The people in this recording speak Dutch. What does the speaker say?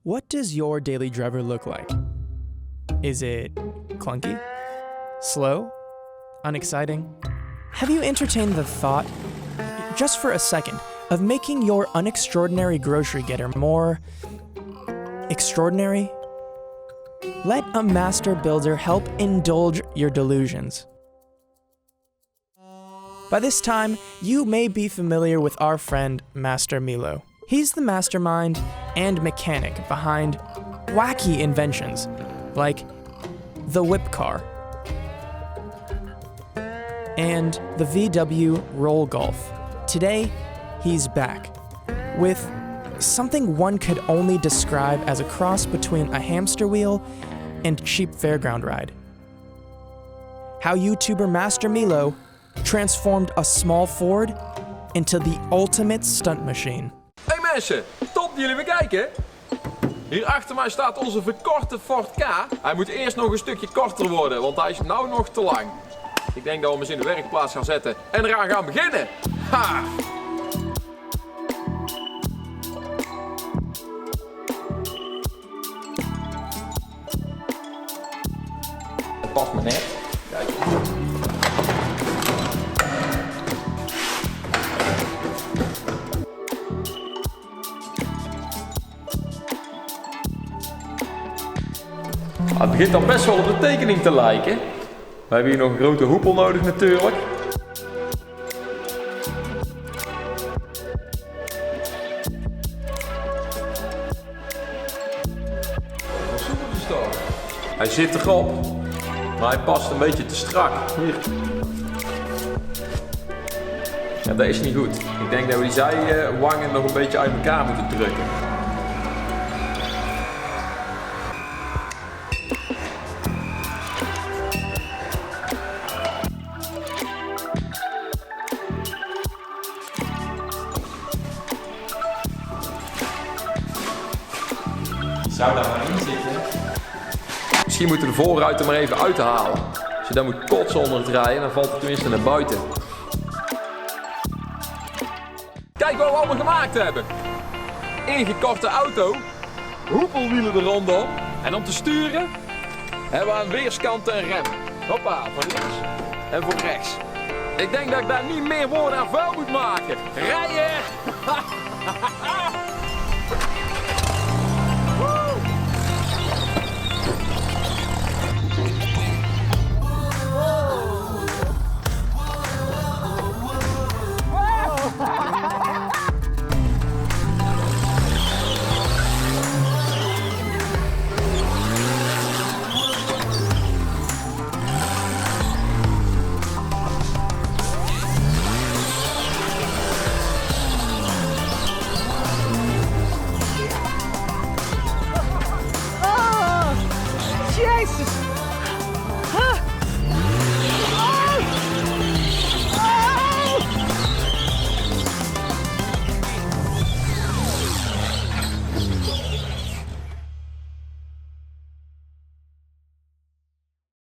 What does your daily driver look like? Is it clunky? Slow? Unexciting? Have you entertained the thought, just for a second, of making your unextraordinary grocery getter more extraordinary? Let a master builder help indulge your delusions. By this time, you may be familiar with our friend Master Milo. He's the mastermind and mechanic behind wacky inventions like the whip car and the VW roll golf. Today, he's back with something one could only describe as a cross between a hamster wheel and cheap fairground ride. How YouTuber Master Milo transformed a small Ford into the ultimate stunt machine. Hey mensen, top dat jullie weer kijken. Hier achter mij staat onze verkorte Ford K. Hij moet eerst nog een stukje korter worden, want hij is nou nog te lang. Ik denk dat we hem eens in de werkplaats gaan zetten en eraan gaan beginnen. Ha! Dat past me net. Kijk. Het begint dan best wel op de tekening te lijken. We hebben hier nog een grote hoepel nodig natuurlijk. Hij zit erop, maar hij past een beetje te strak. Hier. Ja, dat is niet goed. Ik denk dat we die zijwangen nog een beetje uit elkaar moeten drukken. Zou daar maar in zitten? Misschien moeten we de voorruit er maar even uithalen. Als je dan moet kotsen onder het rijden, dan valt het tenminste naar buiten. Kijk wat we allemaal gemaakt hebben. Ingekorte auto, hoepelwielen er rondom. En om te sturen hebben we aan weerskanten een rem. Hoppa, voor links en voor rechts. Ik denk dat ik daar niet meer woorden aan vuil moet maken. Rijden!